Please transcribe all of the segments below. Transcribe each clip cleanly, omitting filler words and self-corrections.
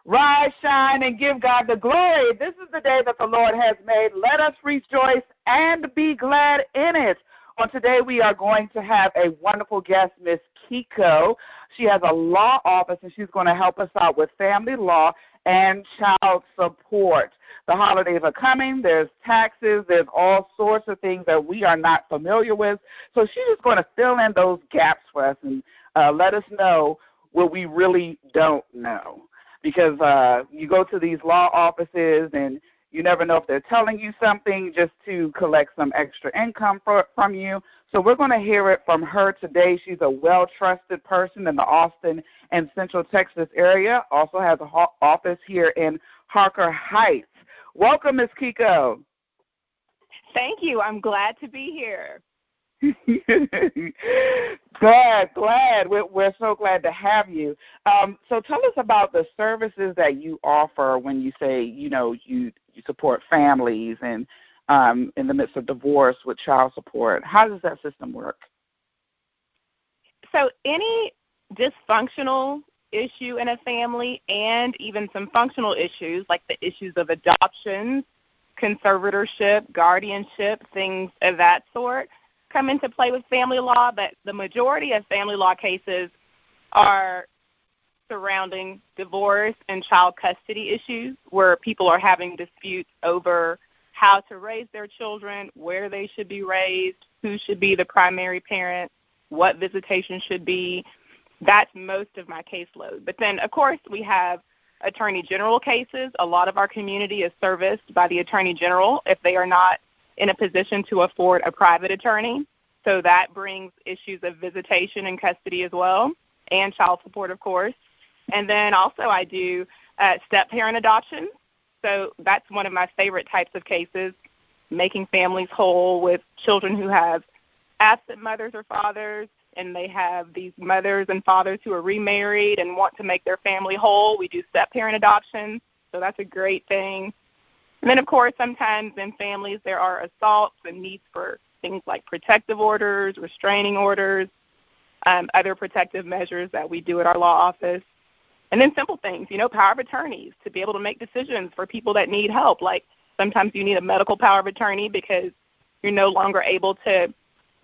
Rise, shine, and give God the glory. This is the day that the Lord has made. Let us rejoice and be glad in it. On today, we are going to have a wonderful guest, Miss Keiko. She has a law office, and she's going to help us out with family law and child support. The holidays are coming. There's taxes. There's all sorts of things that we are not familiar with. So she's just going to fill in those gaps for us and let us know what we really don't know. Because you go to these law offices and you never know if they're telling you something just to collect some extra income from you. So we're going to hear it from her today. She's a well-trusted person in the Austin and Central Texas area, also has an office here in Harker Heights. Welcome, Ms. Keiko. Thank you. I'm glad to be here. Glad. We're so glad to have you. So tell us about the services that you offer when you say, you support families and in the midst of divorce with child support. How does that system work? So any dysfunctional issue in a family and even some functional issues like the issues of adoption, conservatorship, guardianship, things of that sort, come into play with family law, but the majority of family law cases are surrounding divorce and child custody issues where people are having disputes over how to raise their children, where they should be raised, who should be the primary parent, what visitation should be. That's most of my caseload. But then, of course, we have attorney general cases. A lot of our community is serviced by the attorney general if they are not in a position to afford a private attorney. So that brings issues of visitation and custody as well, and child support, of course. And then also I do step-parent adoption. So that's one of my favorite types of cases, making families whole with children who have absent mothers or fathers, and they have these mothers and fathers who are remarried and want to make their family whole. We do step-parent adoption, so that's a great thing. And then, of course, sometimes in families there are assaults and needs for things like protective orders, restraining orders, other protective measures that we do at our law office. And then simple things, power of attorneys to be able to make decisions for people that need help. Like sometimes you need a medical power of attorney because you're no longer able to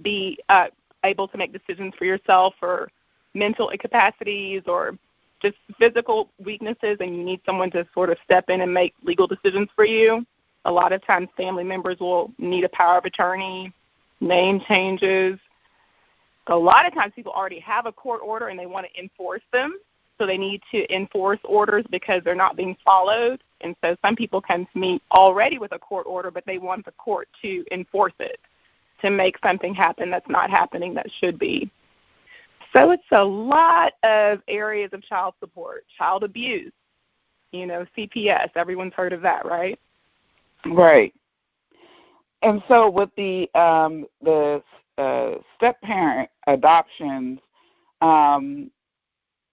be able to make decisions for yourself, or mental incapacities or just physical weaknesses, and you need someone to sort of step in and make legal decisions for you. A lot of times family members will need a power of attorney, name changes. A lot of times people already have a court order and they want to enforce them, so they need to enforce orders because they're not being followed. And so some people come to me already with a court order, but they want the court to enforce it, to make something happen that's not happening that should be. So it's a lot of areas of child support, child abuse, CPS. Everyone's heard of that, right? Right. And so with the step-parent adoptions,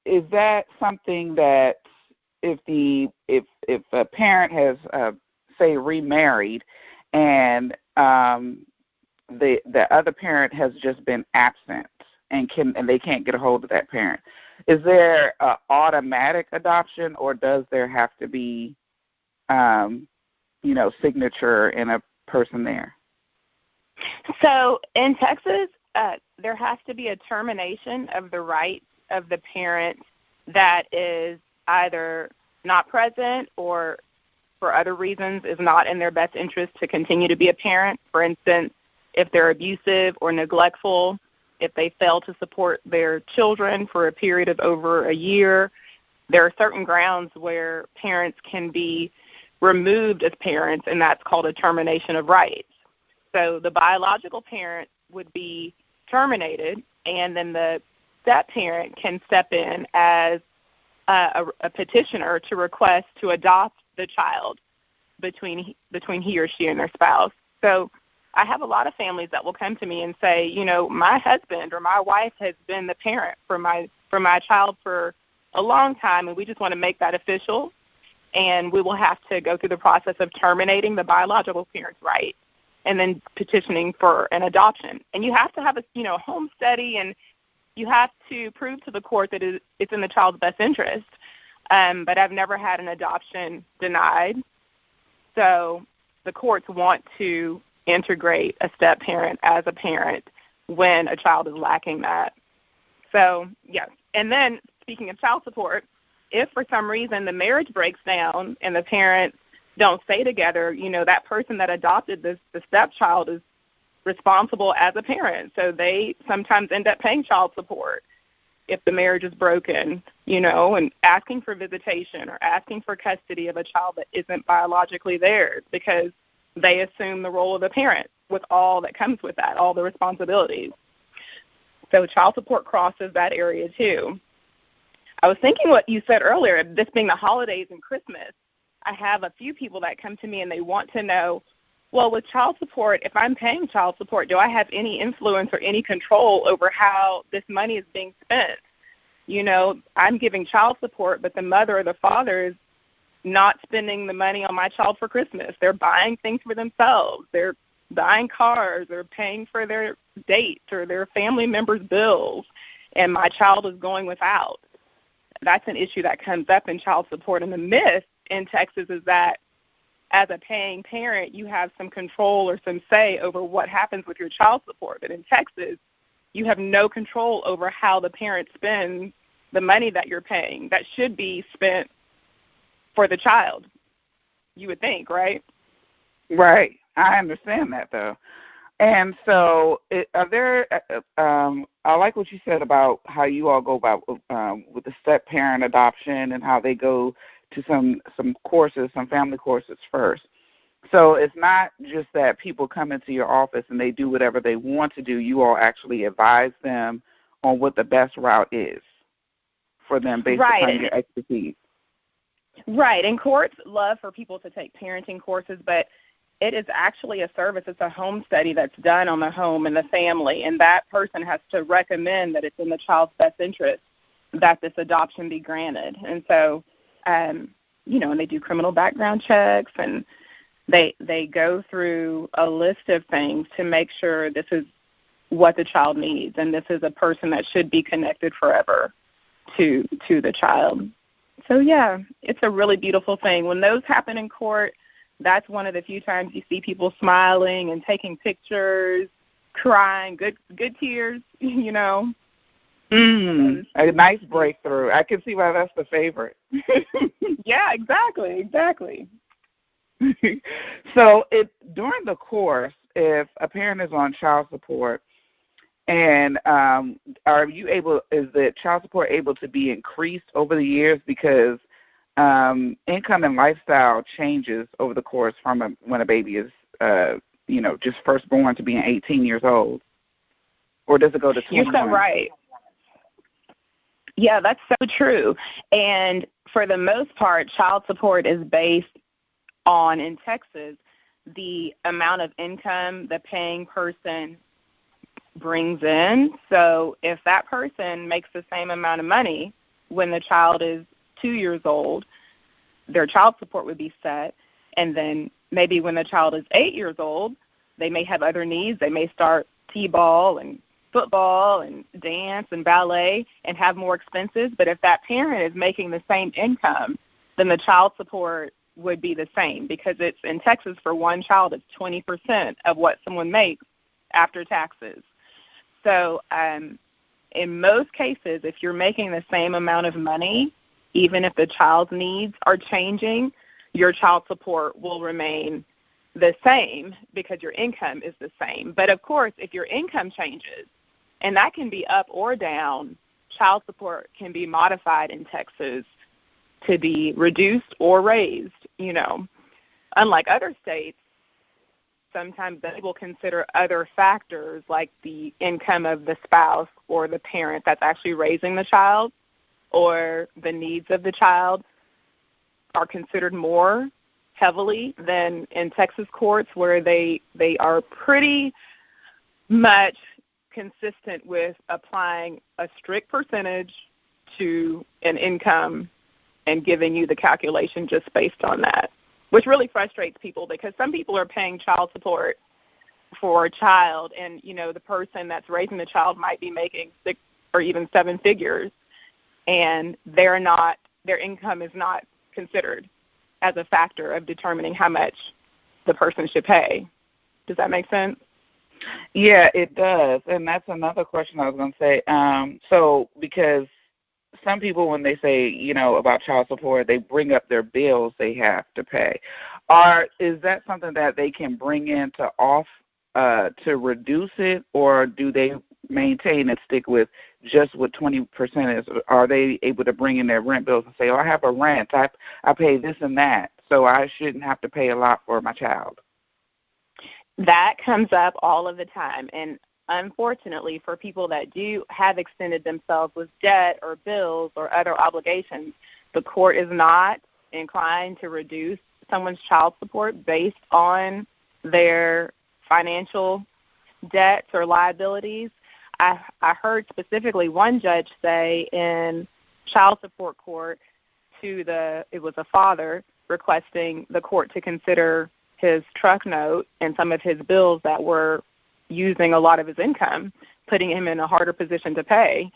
is that something that if a parent has say remarried and the other parent has just been absent and they can't get a hold of that parent, is there an automatic adoption, or does there have to be signature and a person there? So in Texas, there has to be a termination of the rights of the parent that is either not present or for other reasons is not in their best interest to continue to be a parent. For instance, if they're abusive or neglectful, if they fail to support their children for a period of over a year, there are certain grounds where parents can be removed as parents, and that's called a termination of rights. So the biological parent would be terminated, and then the step-parent can step in as a petitioner to request to adopt the child between he or she and their spouse. So I have a lot of families that will come to me and say, my husband or my wife has been the parent for my child for a long time, and we just want to make that official, and we will have to go through the process of terminating the biological parent's right and then petitioning for an adoption. And you have to have a home study, and you have to prove to the court that it's in the child's best interest. but I've never had an adoption denied. So the courts want to integrate a step-parent as a parent when a child is lacking that. So, yes. And then, speaking of child support, if for some reason the marriage breaks down and the parents don't stay together, that person that adopted the stepchild is responsible as a parent. So they sometimes end up paying child support if the marriage is broken, and asking for visitation or asking for custody of a child that isn't biologically theirs because they assume the role of the parent with all that comes with that, all the responsibilities. So child support crosses that area too. I was thinking what you said earlier, this being the holidays and Christmas, I have a few people that come to me and they want to know, well, with child support, if I'm paying child support, do I have any influence or any control over how this money is being spent? I'm giving child support, but the mother or the father is not spending the money on my child for Christmas. They're buying things for themselves. They're buying cars. They're paying for their dates or their family members' bills, and my child is going without. That's an issue that comes up in child support. And the myth in Texas is that as a paying parent, you have some control or some say over what happens with your child support. But in Texas, you have no control over how the parent spends the money that you're paying that should be spent for the child, you would think, right? Right. I understand that, though. And so are there I like what you said about how you all go about with the step-parent adoption and how they go to some courses, some family courses first. So it's not just that people come into your office and they do whatever they want to do. You all actually advise them on what the best route is for them based upon your expertise. Right. And courts love for people to take parenting courses, but it is actually a service. It's a home study that's done on the home and the family, and that person has to recommend that it's in the child's best interest that this adoption be granted. And so, and they do criminal background checks, and they go through a list of things to make sure this is what the child needs, and this is a person that should be connected forever to the child. So, yeah, it's a really beautiful thing. When those happen in court, that's one of the few times you see people smiling and taking pictures, crying, good tears, A nice breakthrough. I can see why that's the favorite. Yeah, exactly. So during the course, if a parent is on child support, and is the child support able to be increased over the years because income and lifestyle changes over the course from when a baby is, just first born to being 18 years old? Or does it go to 21? You're so right. Yeah, that's so true. And for the most part, child support is based on, in Texas, the amount of income the paying person brings in. So if that person makes the same amount of money when the child is 2 years old, their child support would be set. And then maybe when the child is 8 years old, they may have other needs. They may start t-ball and football and dance and ballet and have more expenses. But if that parent is making the same income, then the child support would be the same, because it's in Texas for one child, it's 20% of what someone makes after taxes. So in most cases, if you're making the same amount of money, even if the child's needs are changing, your child support will remain the same because your income is the same. But, of course, if your income changes, and that can be up or down, child support can be modified in Texas to be reduced or raised, Unlike other states, sometimes they will consider other factors like the income of the spouse or the parent that's actually raising the child, or the needs of the child are considered more heavily than in Texas courts, where they are pretty much consistent with applying a strict percentage to an income and giving you the calculation just based on that, which really frustrates people, because some people are paying child support for a child, and, the person that's raising the child might be making 6 or even 7 figures, and they're not their income is not considered as a factor of determining how much the person should pay. Does that make sense? Yeah, it does. And that's another question I was going to say. So because some people, when they say, about child support, they bring up their bills they have to pay. Is that something that they can bring in to reduce it, or do they maintain and stick with just what 20% is? Are they able to bring in their rent bills and say, I have a rent, I pay this and that, so I shouldn't have to pay a lot for my child? That comes up all of the time, and unfortunately for people that do have extended themselves with debt or bills or other obligations, the court is not inclined to reduce someone's child support based on their financial debts or liabilities. I heard specifically one judge say in child support court it was a father requesting the court to consider his truck note and some of his bills that were using a lot of his income, putting him in a harder position to pay.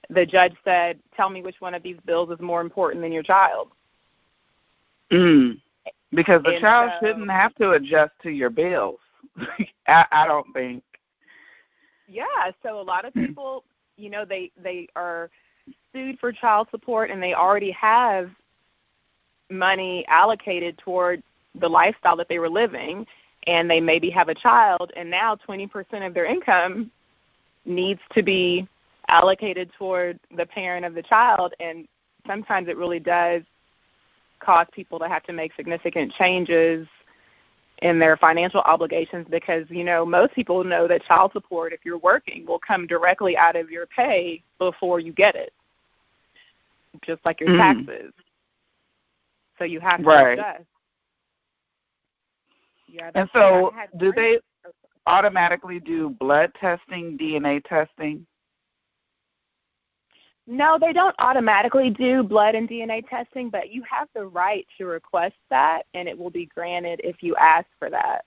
The judge said, tell me which one of these bills is more important than your child. Because the child shouldn't have to adjust to your bills. I don't think. Yeah, so a lot of people, they are sued for child support and they already have money allocated toward the lifestyle that they were living, and they maybe have a child, and now 20% of their income needs to be allocated toward the parent of the child, and sometimes it really does cause people to have to make significant changes in their financial obligations because, most people know that child support, if you're working, will come directly out of your pay before you get it, just like your taxes. So you have to adjust. Yeah, and so do they automatically do blood testing, DNA testing? No, they don't automatically do blood and DNA testing, but you have the right to request that, and it will be granted if you ask for that.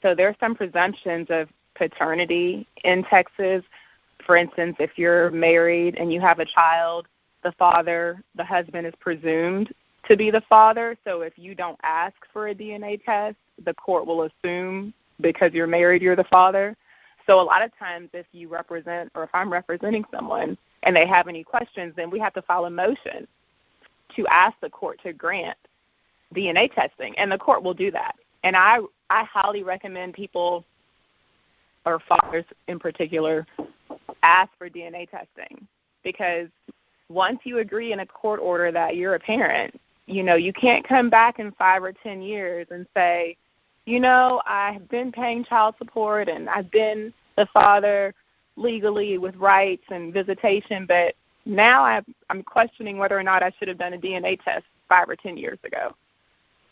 So there are some presumptions of paternity in Texas. For instance, if you're married and you have a child, the husband is presumed to be the father. So if you don't ask for a DNA test, the court will assume because you're married, you're the father. So a lot of times if you represent, or if I'm representing someone and they have any questions, then we have to file a motion to ask the court to grant DNA testing, and the court will do that. And I highly recommend people, or fathers in particular, ask for DNA testing, because once you agree in a court order that you're a parent, you can't come back in 5 or 10 years and say, I've been paying child support and I've been the father legally with rights and visitation, but now I'm questioning whether or not I should have done a DNA test 5 or 10 years ago,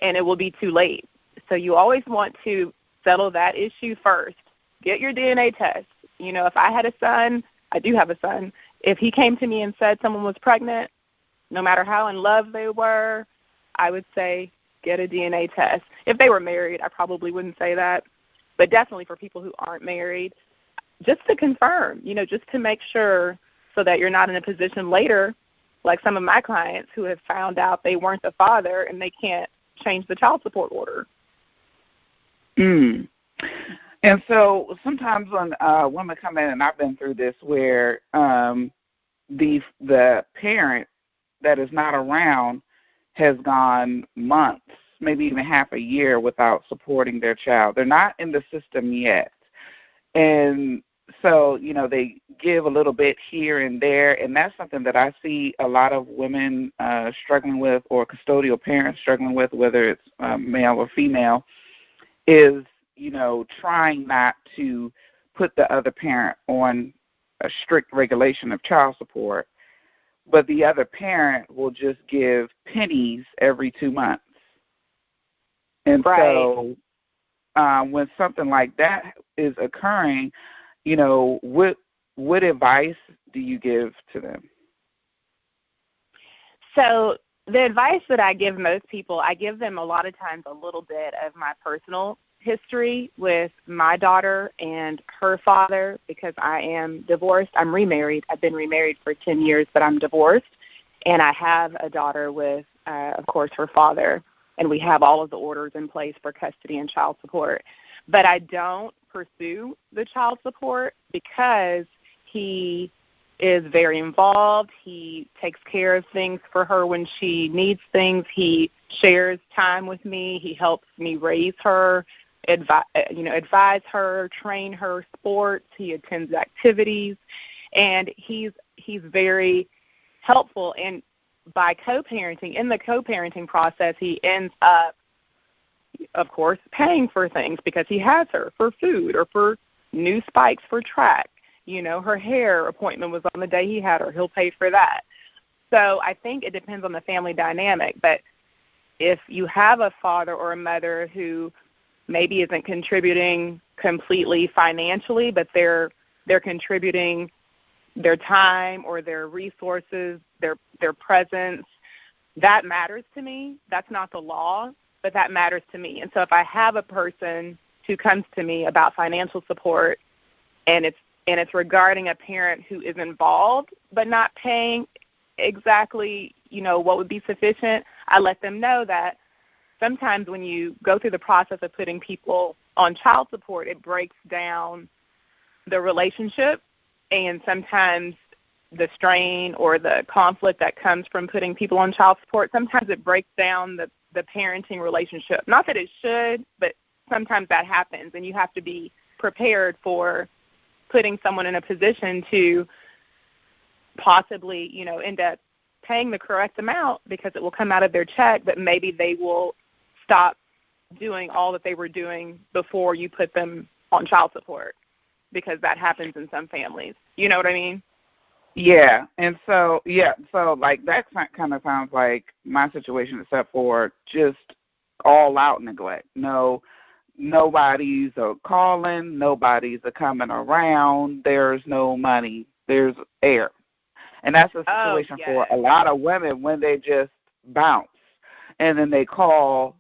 and it will be too late. So you always want to settle that issue first. Get your DNA test. If I had a son, I do have a son, if he came to me and said someone was pregnant, no matter how in love they were, I would say get a DNA test. If they were married, I probably wouldn't say that, but definitely for people who aren't married, just to confirm, just to make sure, so that you're not in a position later, like some of my clients who have found out they weren't the father and they can't change the child support order. And so sometimes when women come in, and I've been through this, where the parent that is not around has gone months, maybe even half a year without supporting their child. They're not in the system yet. And so, they give a little bit here and there, and that's something that I see a lot of women struggling with, or custodial parents struggling with, whether it's male or female, is, trying not to put the other parent on a strict regulation of child support, but the other parent will just give pennies every 2 months. And so when something like that is occurring, what advice do you give to them? So the advice that I give most people, I give them a lot of times a little bit of my personal history with my daughter and her father, because I am divorced. I'm remarried. I've been remarried for 10 years, but I'm divorced. And I have a daughter with, of course, her father, and we have all of the orders in place for custody and child support. But I don't pursue the child support because he is very involved. He takes care of things for her when she needs things. He shares time with me. He helps me raise her, advise her, train her sports. He attends activities, and he's very helpful. And by co-parenting, in the co-parenting process, he ends up, of course, paying for things because he has her for food or for new spikes for track. Her hair appointment was on the day he had her. He'll pay for that. So I think it depends on the family dynamic. But if you have a father or a mother who maybe isn't contributing completely financially, but they're contributing their time or their resources, their presence, that matters to me. That's not the law, but that matters to me. And so if I have a person who comes to me about financial support and it's regarding a parent who is involved but not paying exactly, what would be sufficient, I let them know that sometimes when you go through the process of putting people on child support, it breaks down the relationship, and sometimes the strain or the conflict that comes from putting people on child support, sometimes it breaks down the parenting relationship. Not that it should, but sometimes that happens, and you have to be prepared for putting someone in a position to possibly, end up paying the correct amount because it will come out of their check, but maybe they will stop doing all that they were doing before you put them on child support, because that happens in some families. You know what I mean? Yeah, and so like that kind of sounds like my situation, except for just all-out neglect. Nobody's calling, nobody's coming around, there's no money, there's air. And that's the situation for a lot of women when they just bounce. And then they call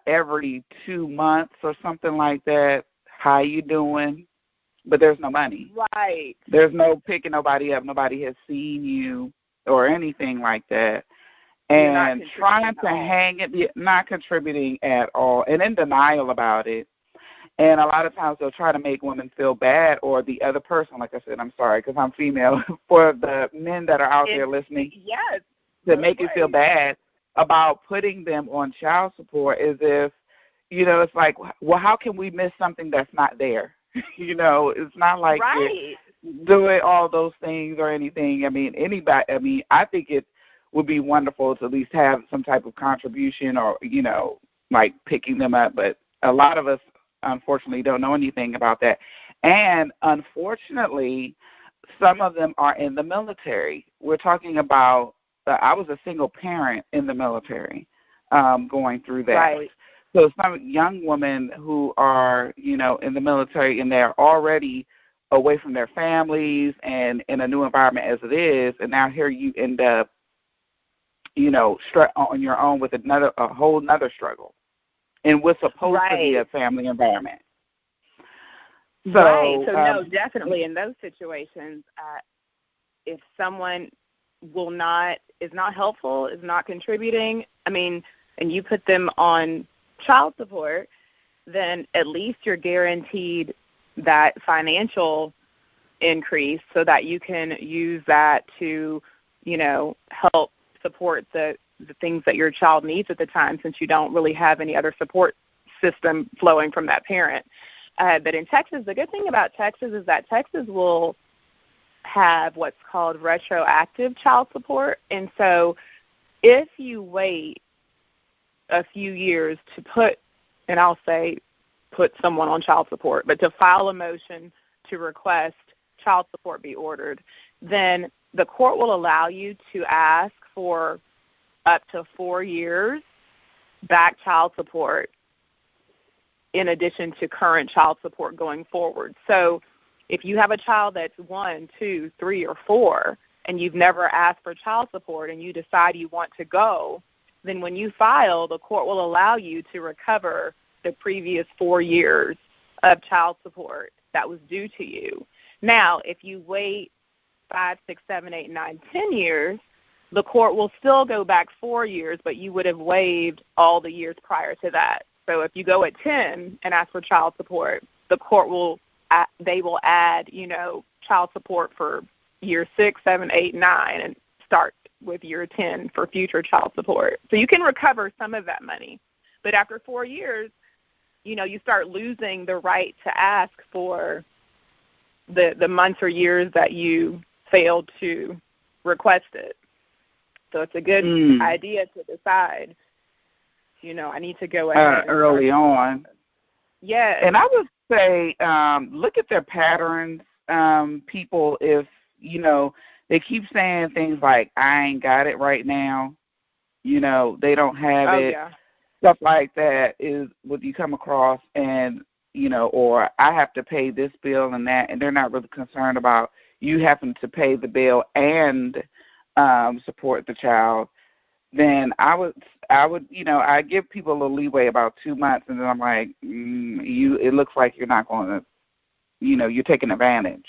every 2 months or something like that, how you doing? But there's no money. Right. There's no picking nobody up. Nobody has seen you or anything like that. And trying to hang it, not contributing at all, and in denial about it. And a lot of times they'll try to make women feel bad, or the other person, like I said, I'm sorry because I'm female, for the men that are out there listening, yes, to make you feel bad about putting them on child support, as if, it's like, well, how can we miss something that's not there? It's not like you're doing all those things or anything. I think it would be wonderful to at least have some type of contribution or, like picking them up. But a lot of us, unfortunately, don't know anything about that. And unfortunately, some of them are in the military. We're talking about, I was a single parent in the military going through that. Right. So some young women who are, in the military, and they're already away from their families and in a new environment as it is, and now here you end up, on your own with a whole nother struggle in what's supposed to be a family environment. So no, definitely in those situations, if someone is not helpful, is not contributing, and you put them on child support, then at least you're guaranteed that financial increase so that you can use that to, help support the things that your child needs at the time, since you don't really have any other support system flowing from that parent. But in Texas, the good thing about Texas is that Texas will have what's called retroactive child support. And so if you wait a few years to put someone on child support, but to file a motion to request child support be ordered, then the court will allow you to ask for up to 4 years back child support in addition to current child support going forward. So if you have a child that's 1, 2, 3, or 4, and you've never asked for child support and you decide you want to go, then when you file, the court will allow you to recover the previous 4 years of child support that was due to you. Now, if you wait 5, 6, 7, 8, 9, 10 years, the court will still go back 4 years, but you would have waived all the years prior to that. So if you go at 10 and ask for child support, the court will add, child support for year 6, 7, 8, 9, and start with year 10 for future child support. So you can recover some of that money. But after 4 years, you start losing the right to ask for the months or years that you failed to request it. So it's a good idea to decide, I need to go ahead early on. Yeah. And I would say look at their patterns, people, if, they keep saying things like, I ain't got it right now, they don't have it. Yeah. Stuff like that is what you come across, and, or I have to pay this bill and that, and they're not really concerned about you having to pay the bill and support the child. Then I give people a little leeway about 2 months, and then I'm like, it looks like you're not going to, you're taking advantage.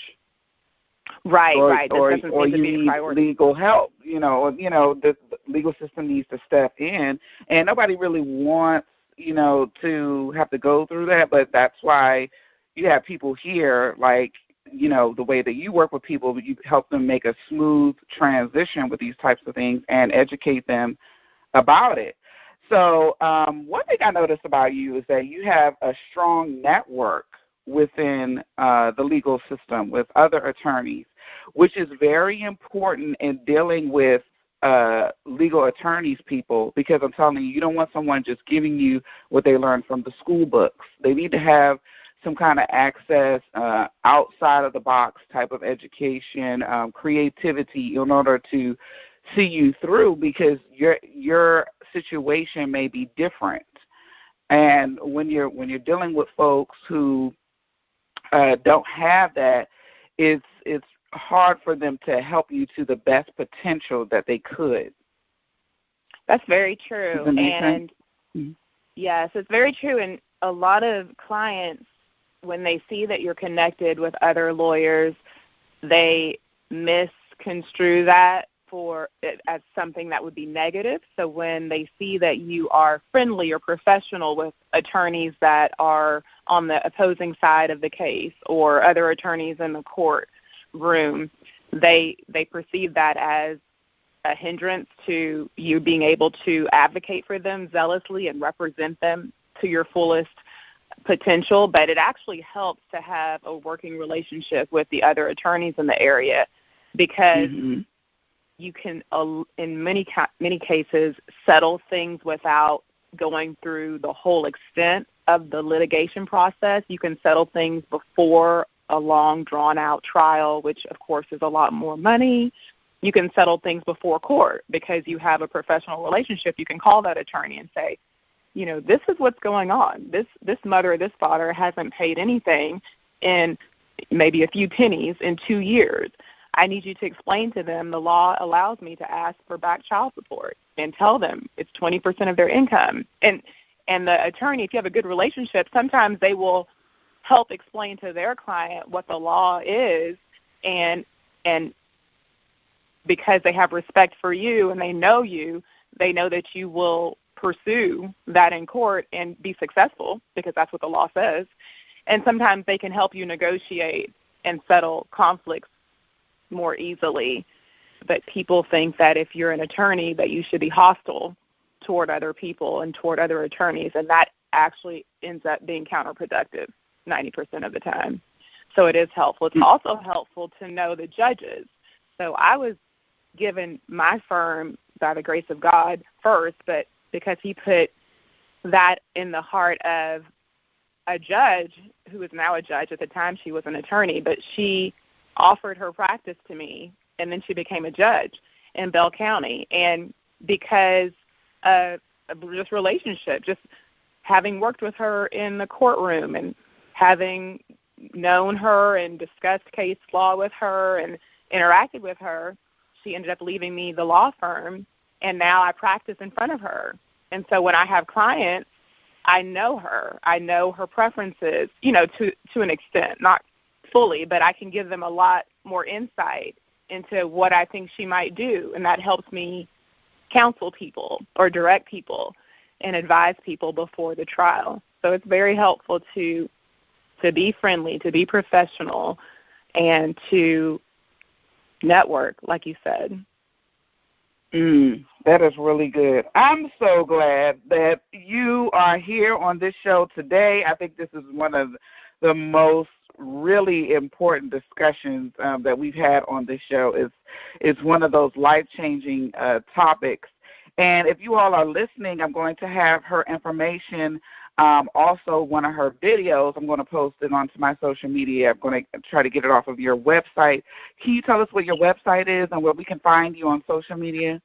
Right, right. Or you need legal help, the legal system needs to step in, and nobody really wants, to have to go through that, but that's why you have people here, like, the way that you work with people, you help them make a smooth transition with these types of things and educate them about it. So one thing I noticed about you is that you have a strong network within the legal system with other attorneys, which is very important in dealing with legal attorneys, people, because I'm telling you, you don't want someone just giving you what they learned from the school books. They need to have some kind of access, outside of the box type of education, creativity in order to see you through, because your situation may be different. And when you're dealing with folks who don't have that, it's hard for them to help you to the best potential that they could. That's very true. And yes, it's very true. And a lot of clients, when they see that you're connected with other lawyers, they misconstrue that as something that would be negative. So when they see that you are friendly or professional with attorneys that are on the opposing side of the case or other attorneys in the courtroom, they perceive that as a hindrance to you being able to advocate for them zealously and represent them to your fullest potential. But it actually helps to have a working relationship with the other attorneys in the area, because you can, in many cases, settle things without going through the whole extent of the litigation process. You can settle things before a long, drawn-out trial, which, of course, is a lot more money. You can settle things before court because you have a professional relationship. You can call that attorney and say, this is what's going on. This mother or this father hasn't paid anything in maybe a few pennies in 2 years. I need you to explain to them the law allows me to ask for back child support, and tell them it's 20% of their income. And the attorney, if you have a good relationship, sometimes they will help explain to their client what the law is, and because they have respect for you and they know that you will pursue that in court and be successful, because that's what the law says. And sometimes they can help you negotiate and settle conflicts more easily. But people think that if you're an attorney that you should be hostile toward other people and toward other attorneys, and that actually ends up being counterproductive 90% of the time. So it is helpful. It's also helpful to know the judges. So I was given my firm by the grace of God first, but because he put that in the heart of a judge who is now a judge. At the time she was an attorney, but she offered her practice to me, and then she became a judge in Bell County. And because of this relationship, just having worked with her in the courtroom and having known her and discussed case law with her and interacted with her, she ended up leaving me the law firm, and now I practice in front of her. And so when I have clients, I know her. I know her preferences, to an extent, not fully, but I can give them a lot more insight into what I think she might do, and that helps me counsel people or direct people and advise people before the trial. So it's very helpful to be friendly, to be professional, and to network, like you said. That is really good. I'm so glad that you are here on this show today. I think this is one of the most really important discussions that we've had on this show. It's one of those life-changing topics. And if you all are listening, I'm going to have her information, also one of her videos. I'm going to post it onto my social media. I'm going to try to get it off of your website. Can you tell us what your website is and where we can find you on social media?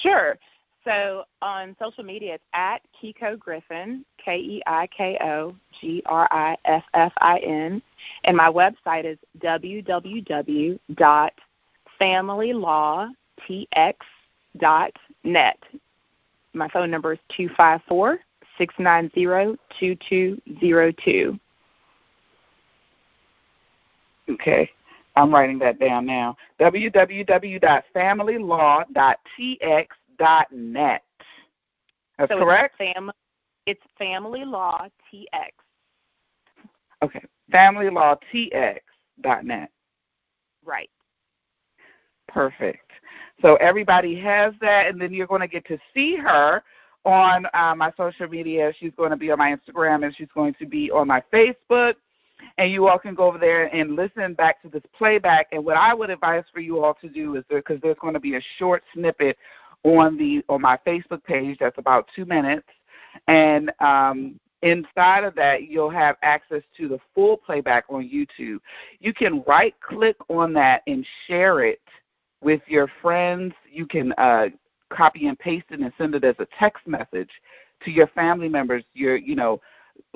Sure. So on social media, it's at Keiko Griffin, KeikoGriffin, and my website is www.familylawtx.net. My phone number is 254-690-2202. Okay. I'm writing that down now. www.familylawtx.net. That's so correct? It's Family Law TX. Okay. familylawtx.net. Right. Perfect. So everybody has that, and then you're going to get to see her on my social media. She's going to be on my Instagram, and she's going to be on my Facebook. And you all can go over there and listen back to this playback. And what I would advise for you all to do is, because there's going to be a short snippet on my Facebook page that's about 2 minutes, and inside of that you'll have access to the full playback on YouTube. You can right-click on that and share it with your friends. You can copy and paste it and send it as a text message to your family members,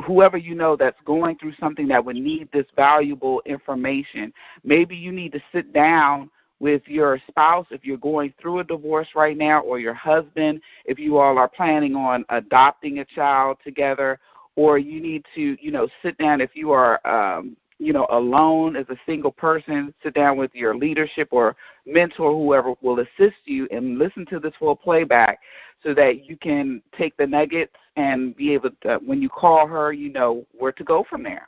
whoever you know that's going through something that would need this valuable information. Maybe you need to sit down with your spouse if you're going through a divorce right now, or your husband if you all are planning on adopting a child together, or you need to, sit down if you are, alone as a single person, sit down with your leadership or mentor, whoever will assist you, and listen to this full playback so that you can take the nuggets and be able to, when you call her, you know where to go from there.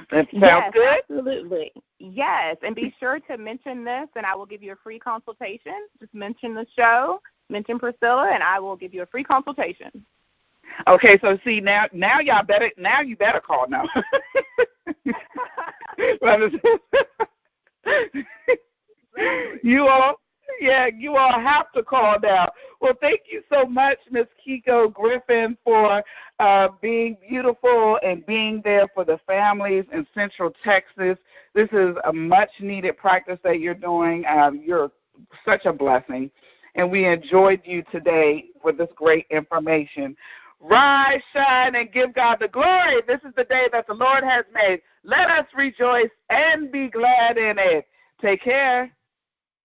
That sounds good? Absolutely. Yes, and be sure to mention this, and I will give you a free consultation. Just mention the show, mention Priscilla, and I will give you a free consultation. Okay, so see now you better call now. You all have to call now. Well, thank you so much, Ms. Keiko Griffin, for being beautiful and being there for the families in Central Texas. This is a much-needed practice that you're doing. You're such a blessing, and we enjoyed you today with this great information. Rise, shine, and give God the glory. This is the day that the Lord has made. Let us rejoice and be glad in it. Take care.